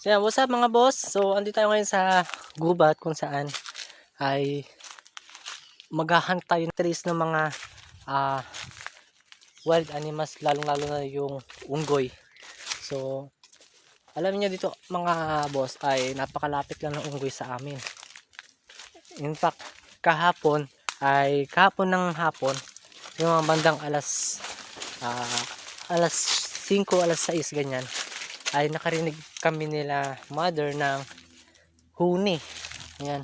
So yan, what's up mga boss? So andito tayo ngayon sa gubat kung saan ay maghahunt tayo ng trace ng mga ah, wild animals, lalong-lalo na yung unggoy. So alam niyo dito mga boss ay napakalapit lang ng unggoy sa amin. In fact, kahapon ng hapon, yung mga bandang alas 5, alas 6 ganyan, ay nakarinig kami nila mother ng huni. Yan,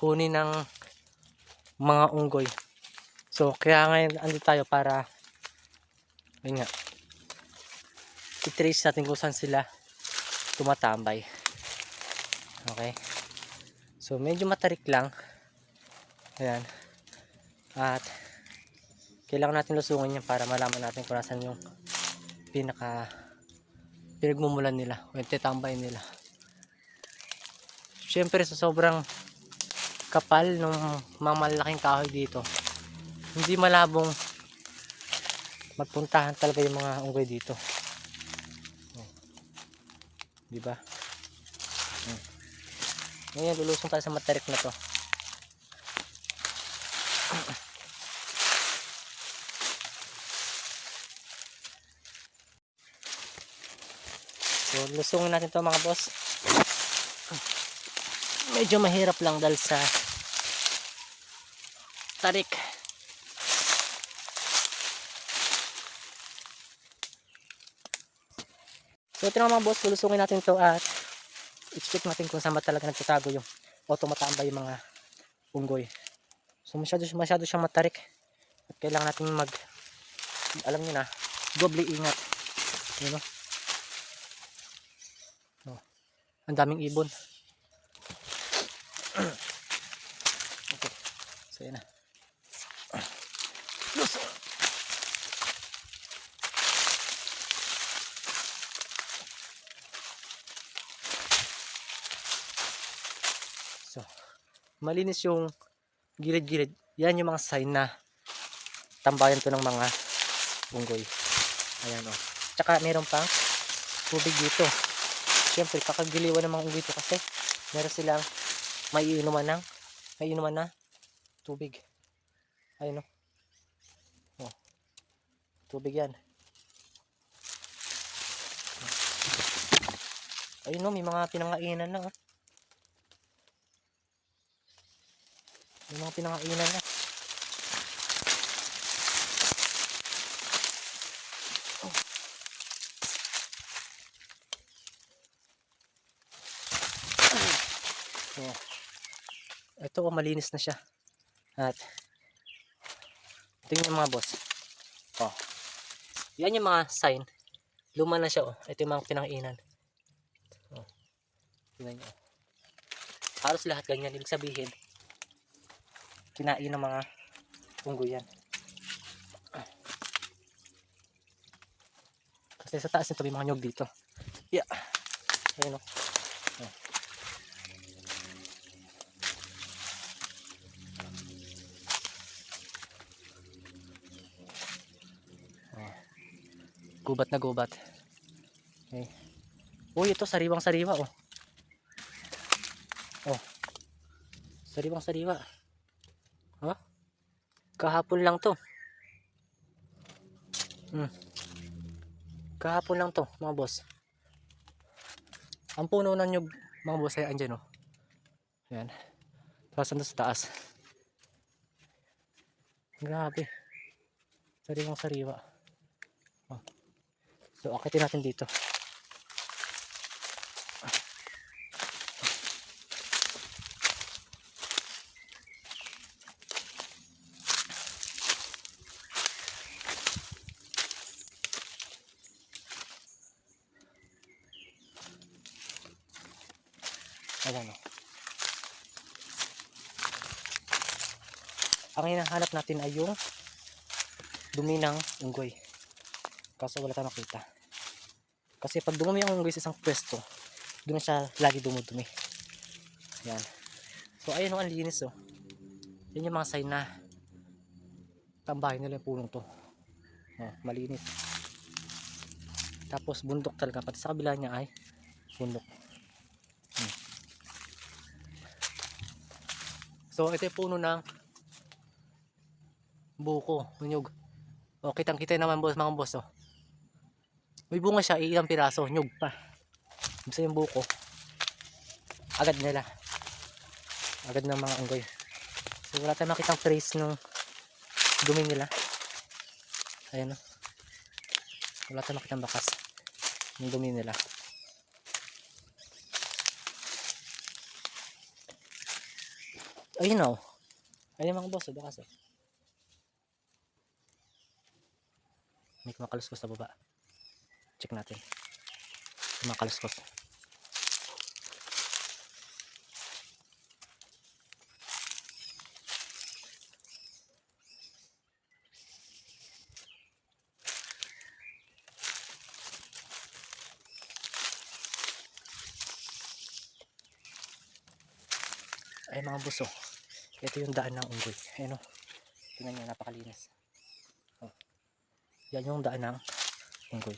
huni ng mga unggoy. So kaya ngayon andito tayo para yun nga, i-trace natin kung saan sila tumatambay. Okay, so medyo matarik lang. Ayan, at kailangan natin lusungin yan para malaman natin kung saan yung pinagmumulan nila o yung titambay nila. Syempre sa sobrang kapal ng mga malalaking kahoy dito, hindi malabong magpuntahan talaga yung mga unggoy dito, di ba? Ngayon lulusong tayo sa matarik na to. So lusungin natin to mga boss. Medyo mahirap lang dahil sa tarik. So ito na mga boss, lulusungin natin to at i-check natin kung saan ba talaga nagtatago yung o tumatambay yung mga unggoy. So masyado siyang matarik at kailangan natin alam niyo na, doble ingat. You know? Oh, ang daming ibon. Okay, so yan na. So malinis yung gilid-gilid. Yan yung mga sign na tambayan to ng mga unggoy. Ayan o. Tsaka meron pang tubig dito. Siyempre kakagiliwan ng mga unggoy ito kasi meron silang may inuman na tubig. Ayun o. Oh, tubig yan. Ayun o, may mga pinangainan na o. May mga pinangainan na. Oh. Ito o, malinis na siya. At tingnan mga boss. Oh. Yan yung mga sign. Luma na siya oh. Ito yung mga pinangainan. Oh. Tingnan nyo. Halos lahat ganyan. Ibig sabihin, kinain ng mga unggoy yan. Kasi sa taas nito may mga nyog dito. Yeah. Ayun o. Oh. Oh. Gubat na gubat. Okay. Uy, ito sariwang sariwa oh. Oh. Sariwang sariwa. Huh? Kahapon lang to. Kahapon lang to mga boss. Ang puno ng nyug mga boss ay andyan oh. Ayan. Tapos ando sa taas. Grabe. Sariwang sariwa. Oh. So akitin natin dito. Ayan o. Ang hinahanap natin ay yung dumi ng unggoy. Kaso wala tayong makita. Kasi pag dumumi ang unggoy sa isang pwesto, doon na siya lagi dumudumi. Yan. So ayun o, ang linis o. Yan yung mga sign na tambahin nila yung punong to. Oh, malinis. Tapos bundok talaga. Pati sa kabila niya ay Bundok. So ito yung puno ng buko, nyug. O kitang-kita naman boss, mga boss oh. May bunga siya, ilang piraso, nyug pa. Gusto yung buko. Agad nila. Agad ng mga unggoy. So wala tayong makitang trace ng dumi nila. Ayan o. Wala tayong makitang bakas ng dumi nila. Ayun o. Ayun mga boss, bakas o. May kumakaluskos sa baba. Check natin. Kumakaluskos. Ay mga boss oh. Ito yung daan ng unggoy. Ayun oh. Tingnan nyo, napakalinis. Oh. Yan yung daan ng unggoy.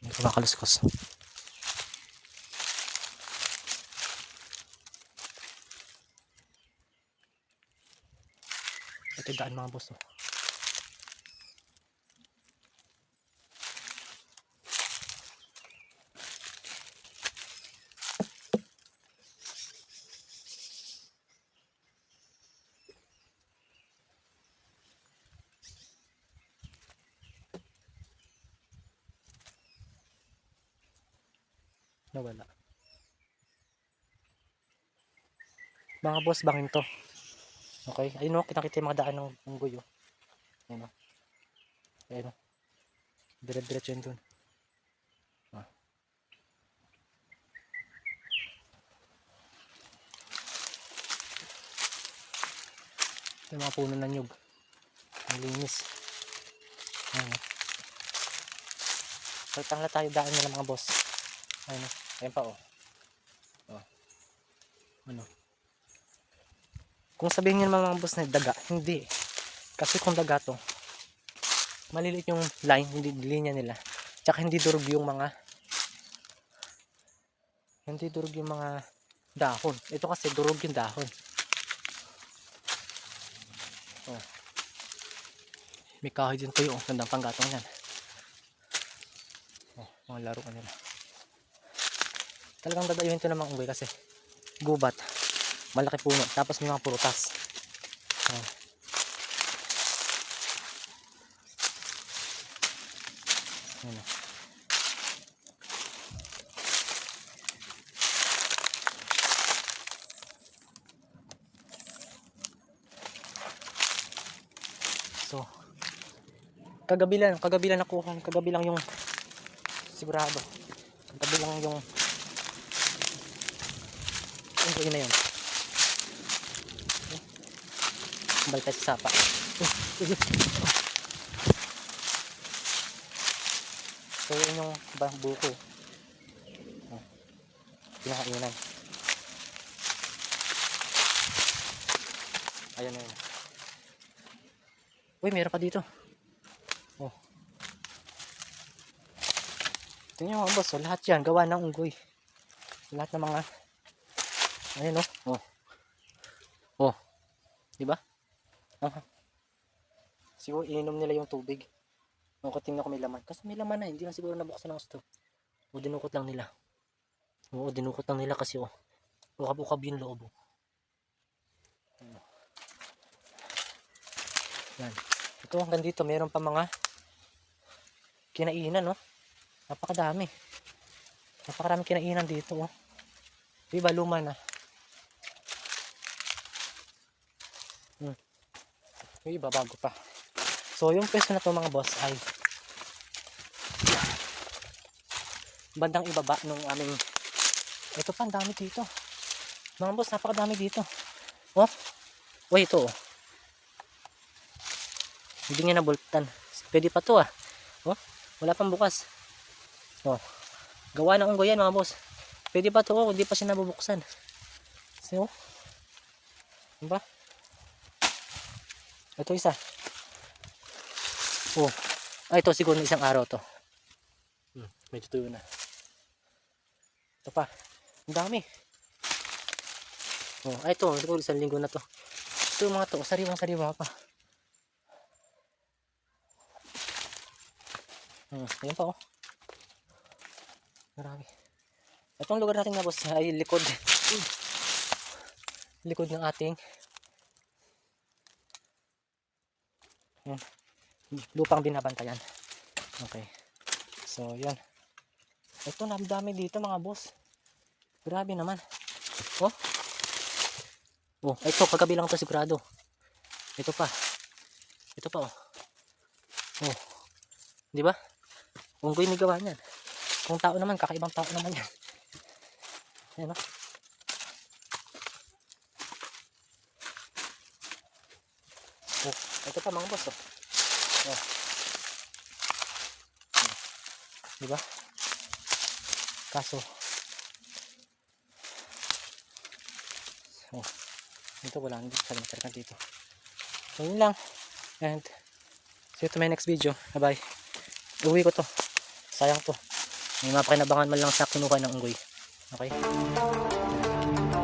May kumakaluskos. Ito yung daan mga boss oh. Nawala. Mga boss, bangin to. Okay, ayun o, kita-kita yung mga daan ng unggoy o. Ayun o. Ayun o. Dire-diretso yun dun. Ah. Ito yung mga puno ng nyug. Ang linis. Ayun o. Saltang tayo daan nila mga boss. Ayun o. Ayun pa o. Oh. Ano? Kung sabihin nyo naman mga boss na daga, hindi. Kasi kung daga to, maliliit yung line, hindi linya nila. Tsaka hindi durog yung mga dahon. Ito kasi durog yung dahon. Oh. May kahoy din tuyo. Gandang panggatong yan. Oh, mga laruan nila. Talagang dadayuhin ito ng mga unggoy kasi gubat. Malaki puno. Tapos may mga prutas. Oh. Ayan. So, kagabi lang nakuha. Kagabi lang yung sigurado. Kagabi lang yung unggoy na yun. Balik tayo sa sapa. So yun yung buko. Pinakainan. Ayan na yun. Uy, meron pa dito. Oh. Tingnan mo mga boss, oh, lahat yan gawa ng unggoy. Lahat ng mga ayun oh. Oh. Oh. Diba? Siguro ininom nila yung tubig. Tingnan ko may laman. Kasi may laman na, hindi lang siguro nabuksan ng gusto. O dinukot lang nila. Oo, dinukot lang nila kasi oh. Ukab-ukab yung loob. Yan. Ito hanggang dito, meron pa mga kinainan, no? Napakadami. Napakaraming kinainan dito, oh. Diba, luma na. Yung iba, bago pa. So, yung pwesto na to mga boss ay bandang ibaba nung aming ito pa, ang dami dito. Mga boss, napakadami dito. Oh, wait, ito oh. Hindi nga nabultan. Pwede pa to ah. Oh, wala pang bukas. Oh, gawa ng unggoy yan mga boss. Pwede pa to, oh, hindi pa siya nabubuksan. So, diba? Ito isa. Oh. Ay, ito siguro isang araw to. Medyo tuyo na. Ito pa. Ang dami. Oh, ay ito, siguro isang linggo na to. Ito yung mga to, sariwang-sariwa pa. Ayan pa oh. Marami. Itong lugar natin na boss ay likod. Likod ng ating lupang binabantayan. Okay. So, yan. Ito, dami dito mga boss. Grabe naman. Oh. Oh, ito, kagabi lang to sigurado. Ito pa. Ito pa oh. Oh. Di ba? Unggoy may gawa niyan. Kung tao naman, kakaibang tao naman yan. Ayan oh. Oh, ito pa mga boss oh. Oh. Diba? Kaso oh, dito wala, hindi sa internet dito. So yun lang, and see you to my next video. Bye bye. Uwi ko to, sayang to, may mapakinabangan man lang sa kinuha ng unggoy. Okay,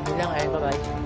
yun lang, bye bye.